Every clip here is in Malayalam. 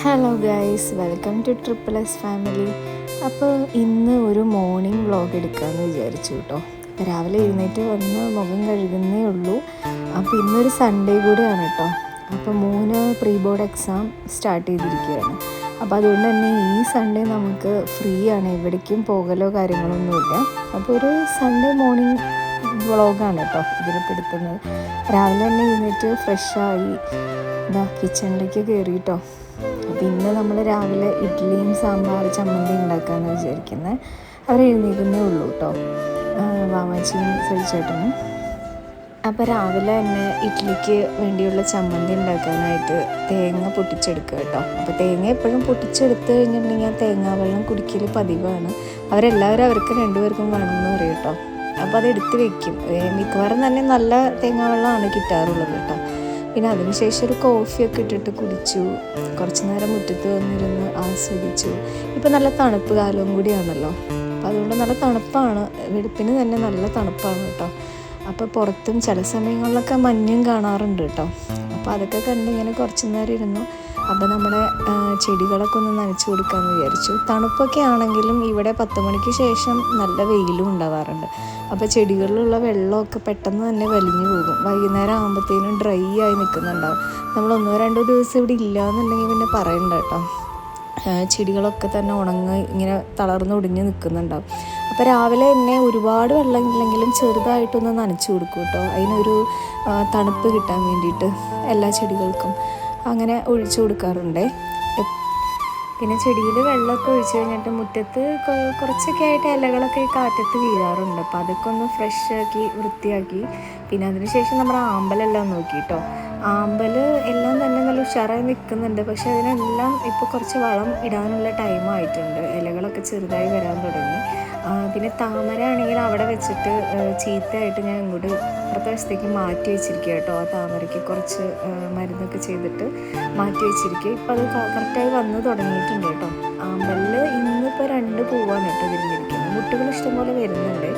Hello guys, welcome two triple S family. അപ്പോൾ ഇന്ന് ഒരു മോർണിംഗ് വ്ളോഗ് എടുക്കാമെന്ന് വിചാരിച്ചു കേട്ടോ. രാവിലെ എഴുന്നേറ്റ് വന്ന് മുഖം കഴുകുന്നേ ഉള്ളൂ. അപ്പോൾ ഇന്നൊരു സൺഡേ കൂടെയാണ് കേട്ടോ. അപ്പോൾ 3 പ്രീ ബോർഡ് എക്സാം സ്റ്റാർട്ട് ചെയ്തിരിക്കുകയാണ്. അപ്പോൾ അതുകൊണ്ട് തന്നെ ഈ സൺഡേ നമുക്ക് ഫ്രീ ആണ്, എവിടേക്കും പോകലോ കാര്യങ്ങളൊന്നുമില്ല. അപ്പോൾ ഒരു സൺഡേ മോർണിംഗ് വ്ളോഗാണ് കേട്ടോ ഇതിലിപ്പെടുത്തുന്നത്. രാവിലെ തന്നെ എഴുന്നേറ്റ് ഫ്രഷായി കിച്ചണിലേക്ക് കയറിയിട്ടോ. അപ്പോൾ ഇന്ന് നമ്മൾ രാവിലെ ഇഡ്ഡലിയും സാമ്പാർ ചമ്മന്തി ഉണ്ടാക്കാമെന്ന് വിചാരിക്കുന്നത്. അവരെഴുന്നേൽക്കുന്നേ ഉള്ളൂ കേട്ടോ, വാവാച്ചിയും സഹിച്ചേട്ടനും. അപ്പോൾ രാവിലെ തന്നെ ഇഡ്ഡലിക്ക് വേണ്ടിയുള്ള ചമ്മന്തി ഉണ്ടാക്കാനായിട്ട് തേങ്ങ പൊട്ടിച്ചെടുക്കുക കേട്ടോ. അപ്പോൾ തേങ്ങ എപ്പോഴും പൊട്ടിച്ചെടുത്ത് കഴിഞ്ഞിട്ടുണ്ടെങ്കിൽ ആ തേങ്ങാവെള്ളം കുടിക്കൽ പതിവാണ്. അവരെല്ലാവരും അവർക്ക് 2 പേർക്കും വേണമെന്ന് പറയും കേട്ടോ. അപ്പോൾ അത് എടുത്ത് വെക്കും. മിക്കവാറും തന്നെ നല്ല തേങ്ങാവെള്ളമാണ് കിട്ടാറുള്ളത് കേട്ടോ. പിന്നെ അതിനുശേഷം ഒരു കോഫിയൊക്കെ ഇട്ടിട്ട് കുടിച്ചു. കുറച്ച് നേരം മുറ്റത്ത് വന്നിരുന്ന് ആസ്വദിച്ചു. ഇപ്പോൾ നല്ല തണുപ്പ് കാലവും കൂടിയാണല്ലോ, അപ്പോൾ അതുകൊണ്ട് നല്ല തണുപ്പാണ്, വെളുപ്പിന് തന്നെ നല്ല തണുപ്പാണ് കേട്ടോ. അപ്പോൾ പുറത്തും ചില സമയങ്ങളിലൊക്കെ മഞ്ഞും കാണാറുണ്ട് കേട്ടോ. അപ്പോൾ അതൊക്കെ കണ്ട് ഇങ്ങനെ കുറച്ച് നേരം ഇരുന്നു. അപ്പോൾ നമ്മുടെ ചെടികളൊക്കെ ഒന്ന് നനച്ച് കൊടുക്കാമെന്ന് വിചാരിച്ചു. തണുപ്പൊക്കെ ആണെങ്കിലും ഇവിടെ 10 മണിക്ക് ശേഷം നല്ല വെയിലും ഉണ്ടാവാറുണ്ട്. അപ്പോൾ ചെടികളിലുള്ള വെള്ളമൊക്കെ പെട്ടെന്ന് തന്നെ വലിഞ്ഞു പോകും. വൈകുന്നേരം ആകുമ്പോഴത്തേനും ഡ്രൈ ആയി നിൽക്കുന്നുണ്ടാവും. നമ്മൾ 1-2 ദിവസം ഇവിടെ ഇല്ല എന്നുണ്ടെങ്കിൽ പിന്നെ പറയണ്ട കേട്ടോ, ചെടികളൊക്കെ തന്നെ ഉണങ്ങി ഇങ്ങനെ തളർന്നൊടിഞ്ഞ് നിൽക്കുന്നുണ്ടാവും. അപ്പോൾ രാവിലെ തന്നെ ഒരുപാട് വെള്ളം ഇല്ലെങ്കിലും ചെറുതായിട്ടൊന്ന് നനച്ച് കൊടുക്കും കേട്ടോ. അതിനൊരു തണുപ്പ് കിട്ടാൻ വേണ്ടിയിട്ട് എല്ലാ ചെടികൾക്കും അങ്ങനെ ഒഴിച്ചു കൊടുക്കാറുണ്ട്. പിന്നെ ചെടിയിൽ വെള്ളമൊക്കെ ഒഴിച്ച് കഴിഞ്ഞിട്ട് മുറ്റത്ത് കുറച്ചൊക്കെ ആയിട്ട് ഇലകളൊക്കെ കാറ്റത്ത് വീഴാറുണ്ട്. അപ്പോൾ അതൊക്കെ ഒന്ന് ഫ്രഷ് ആക്കി വൃത്തിയാക്കി. പിന്നെ അതിനുശേഷം നമ്മുടെ ആമ്പലെല്ലാം നോക്കി കേട്ടോ. ആമ്പൽ എല്ലാം തന്നെ നല്ല ഉഷാറായി നിൽക്കുന്നുണ്ട്. പക്ഷേ അതിനെല്ലാം ഇപ്പോൾ കുറച്ച് വളം ഇടാനുള്ള ടൈമായിട്ടുണ്ട്. ഇലകളൊക്കെ ചെറുതായി വരാൻ തുടങ്ങി. പിന്നെ താമര ആണെങ്കിൽ അവിടെ വെച്ചിട്ട് ചീത്തയായിട്ട് ഞാൻ ഇങ്ങോട്ട് അപ്പുറത്തെ വശത്തേക്ക് മാറ്റി വെച്ചിരിക്കുക കേട്ടോ. ആ താമരയ്ക്ക് കുറച്ച് മരുന്നൊക്കെ ചെയ്തിട്ട് മാറ്റി വെച്ചിരിക്കുക. ഇപ്പം അത് കറക്റ്റായി വന്ന് തുടങ്ങിയിട്ടുണ്ട് കേട്ടോ. ആമ്പലിൽ ഇന്നിപ്പോൾ 2 പൂവാണ് കേട്ടോ വിരിഞ്ഞിരിക്കുന്നത്. മുട്ടുകൾ ഇഷ്ടംപോലെ വരുന്നുണ്ട്.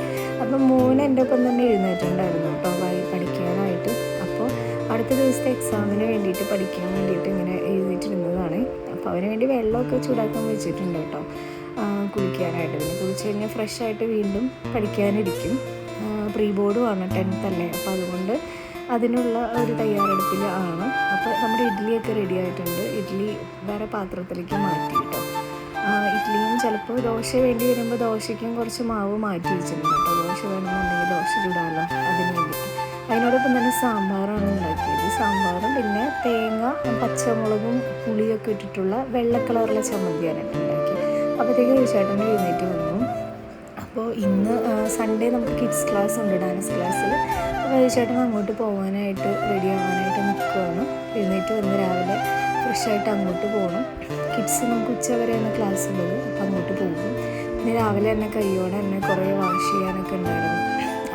അപ്പം മോൻ എൻ്റെ ഒപ്പം തന്നെ എഴുന്നേറ്റുണ്ടായിരുന്നു കേട്ടോ പഠിക്കാനായിട്ട്. അപ്പോൾ അടുത്ത ദിവസത്തെ എക്സാമിന് വേണ്ടിയിട്ട് പഠിക്കാൻ വേണ്ടിയിട്ട് ഇങ്ങനെ എഴുന്നേറ്റിരുന്നതാണ്. അപ്പോൾ അവന് വേണ്ടി വെള്ളമൊക്കെ ചൂടാക്കാൻ വെച്ചിട്ടുണ്ട് കേട്ടോ കുളിക്കാനായിട്ട്. പിന്നെ കുളിച്ച് കഴിഞ്ഞാൽ ഫ്രഷായിട്ട് വീണ്ടും പഠിക്കാനിരിക്കും. പ്രീ ബോർഡുമാണ്, 10th അല്ലേ. അപ്പോൾ അതുകൊണ്ട് അതിനുള്ള ഒരു തയ്യാറെടുപ്പിൽ ആണ്. അപ്പോൾ നമ്മുടെ ഇഡ്ഡലിയൊക്കെ റെഡി ആയിട്ടുണ്ട്. ഇഡ്ഡലി വേറെ പാത്രത്തിലേക്ക് മാറ്റി കേട്ടോ. ഇഡ്ഡലിയും ചിലപ്പോൾ ദോശ വേണ്ടി വരുമ്പോൾ ദോശയ്ക്കും കുറച്ച് മാവ് മാറ്റി വെച്ചിട്ടുണ്ട് കേട്ടോ. ദോശ വേണമെന്നുണ്ടെങ്കിൽ ദോശ ചൂടാമല്ലോ, അതിന് വേണ്ടിയിട്ട്. അതിനോടൊപ്പം തന്നെ സാമ്പാറാണ് ഉണ്ടാക്കിയത്. സാമ്പാറും പിന്നെ തേങ്ങ, പച്ചമുളകും പുളിയൊക്കെ ഇട്ടിട്ടുള്ള വെള്ള കളറിലെ ചമ്മന്തിയാണ് ഉണ്ടാക്കിയത്. അപ്പോഴത്തേക്ക് ചേട്ടൻ്റെ എഴുന്നേറ്റ് വന്നു. അപ്പോൾ ഇന്ന് സൺഡേ നമുക്ക് കിഡ്സ് ക്ലാസ് ഉണ്ട്, ഡാൻസ് ക്ലാസ്സിൽ. അപ്പോൾ ചേട്ടൻ അങ്ങോട്ട് പോകാനായിട്ട് റെഡി ആവാനായിട്ട് നിൽക്കുകയാണ്. എഴുന്നേറ്റ് വന്ന് രാവിലെ ഫ്രഷായിട്ട് അങ്ങോട്ട് പോകണം. കിഡ്സ് നമുക്ക് ഉച്ച വരെയാണ് ക്ലാസ് ഉള്ളത്. അപ്പോൾ അങ്ങോട്ട് പോകും. പിന്നെ രാവിലെ തന്നെ കൈയോടെ തന്നെ കുറേ വാഷ് ചെയ്യാനൊക്കെ ഉണ്ടായിരുന്നു.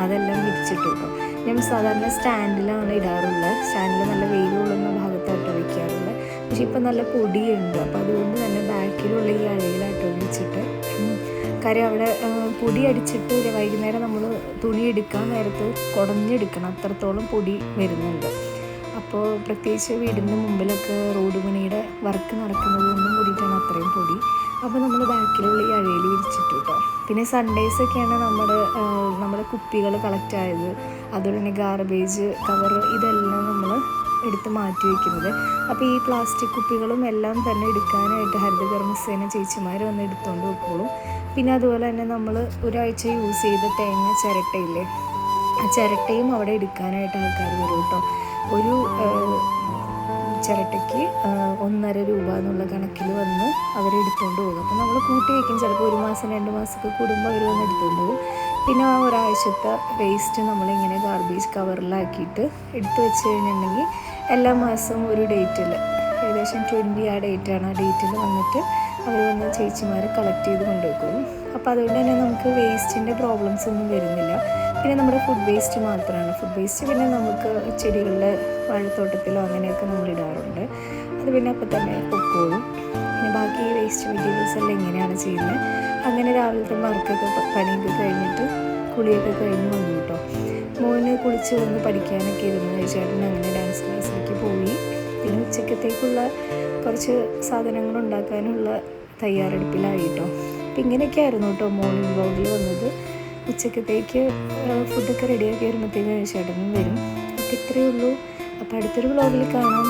അതെല്ലാം വിരിച്ചിട്ടു കേട്ടോ. ഞാൻ സാധാരണ സ്റ്റാൻഡിലാണ് ഇടാറുള്ളത്. സ്റ്റാൻഡിൽ നല്ല വെയിലുള്ളുന്ന ഭാഗത്താട്ടോ വയ്ക്കാറുള്ളത്. പക്ഷെ ഇപ്പം നല്ല പൊടിയുണ്ട്. അപ്പോൾ അതുകൊണ്ട് തന്നെ ബാക്കിലുള്ള ഈ അഴയിലാട്ടോ വെച്ചിട്ട്. കാര്യം അവിടെ പൊടി അടിച്ചിട്ട് വൈകുന്നേരം നമ്മൾ തുണി എടുക്കാൻ നേരത്ത് കുടഞ്ഞെടുക്കണം, അത്രത്തോളം പൊടി വരുന്നുണ്ട്. അപ്പോൾ പ്രത്യേകിച്ച് വീടിൻ്റെ മുമ്പിലൊക്കെ റോഡ് പണിയുടെ വർക്ക് നടക്കുന്നത് കൊണ്ടും കൂടിയിട്ടാണ് അത്രയും പൊടി. അപ്പോൾ നമ്മൾ ബാക്കിലുള്ള ഈ അഴയിൽ വിരിച്ചിട്ടു കേട്ടോ. പിന്നെ സൺഡേസൊക്കെയാണ് നമ്മുടെ കുപ്പികൾ കളക്റ്റ് ആയത്, അതുപോലെ തന്നെ ഗാർബേജ് കവർ, ഇതെല്ലാം നമ്മൾ എടുത്ത് മാറ്റി വയ്ക്കുന്നത്. അപ്പോൾ ഈ പ്ലാസ്റ്റിക് കുപ്പികളും എല്ലാം തന്നെ എടുക്കാനായിട്ട് ഹരിതകർമ്മസേന ചേച്ചിമാർ വന്ന് എടുത്തുകൊണ്ട് വെക്കോളും. പിന്നെ അതുപോലെ തന്നെ നമ്മൾ ഒരാഴ്ച യൂസ് ചെയ്ത തേങ്ങ ചിരട്ടയില്ലേ, ആ ചിരട്ടയും അവിടെ എടുക്കാനായിട്ട് ആൾക്കാർ വരും കേട്ടോ. ഒരു ചിരട്ടയ്ക്ക് 1.5 രൂപ എന്നുള്ള കണക്കിൽ വന്ന് അവരെടുത്തുകൊണ്ട് പോകും. അപ്പോൾ നമ്മൾ കൂട്ടി വയ്ക്കും. ചിലപ്പോൾ 1 മാസം 2 മാസമൊക്കെ കൂടുമ്പോൾ അവർ വന്ന് എടുത്തുകൊണ്ട് പോകും. പിന്നെ ആ ഒരാഴ്ചത്തെ വേസ്റ്റ് നമ്മളിങ്ങനെ ഗാർബേജ് കവറിലാക്കിയിട്ട് എടുത്തു വെച്ച് കഴിഞ്ഞിട്ടുണ്ടെങ്കിൽ എല്ലാ മാസവും ഒരു ഡേറ്റിൽ, ഏകദേശം 20 ആ ഡേറ്റാണ്, ആ ഡേറ്റിൽ വന്നിട്ട് അവർ വന്ന് ചേച്ചിമാർ കളക്ട് ചെയ്ത് കൊണ്ടുപോയിക്കോളും. അപ്പോൾ അതുകൊണ്ട് തന്നെ നമുക്ക് വേസ്റ്റിൻ്റെ പ്രോബ്ലംസ് ഒന്നും വരുന്നില്ല. പിന്നെ നമ്മുടെ ഫുഡ് വേസ്റ്റ് മാത്രമാണ്. ഫുഡ് വേസ്റ്റ് പിന്നെ നമുക്ക് ചെടികളുടെ വാഴത്തോട്ടത്തിലോ അങ്ങനെയൊക്കെ നമ്മൾ ഇടാറുണ്ട്. അത് പിന്നെ അപ്പോൾ തന്നെ പൊക്കോളും. പിന്നെ ബാക്കി വേസ്റ്റ് മെറ്റീരിയൽസ് എല്ലാം ഇങ്ങനെയാണ് ചെയ്യുന്നത്. അങ്ങനെ രാവിലത്തെ വർക്കൊക്കെ പണിയൊക്കെ കഴിഞ്ഞിട്ട് കുളിയൊക്കെ കഴിഞ്ഞ് വന്നു കേട്ടോ. മോന് കുളിച്ച് വന്ന് പഠിക്കാനൊക്കെ ഇരുന്ന് ചേട്ടൻ അങ്ങനെ ഡാൻസ് ക്ലാസ്സിലേക്ക് പോയി. പിന്നെ ഉച്ചക്കത്തേക്കുള്ള കുറച്ച് സാധനങ്ങൾ ഉണ്ടാക്കാനുള്ള തയ്യാറെടുപ്പിലായി കേട്ടോ. അപ്പം ഇങ്ങനെയൊക്കെയായിരുന്നു കേട്ടോ മോർണിംഗ് വ്ളോഗിൽ വന്നത്. ഉച്ചക്കത്തേക്ക് ഫുഡൊക്കെ റെഡിയാക്കി വരുമ്പോഴത്തേക്ക് ചേട്ടനും വരും. അപ്പോൾ ഇത്രയേ ഉള്ളൂ. അപ്പോൾ അടുത്തൊരു വ്ളോഗിൽ കാണാം.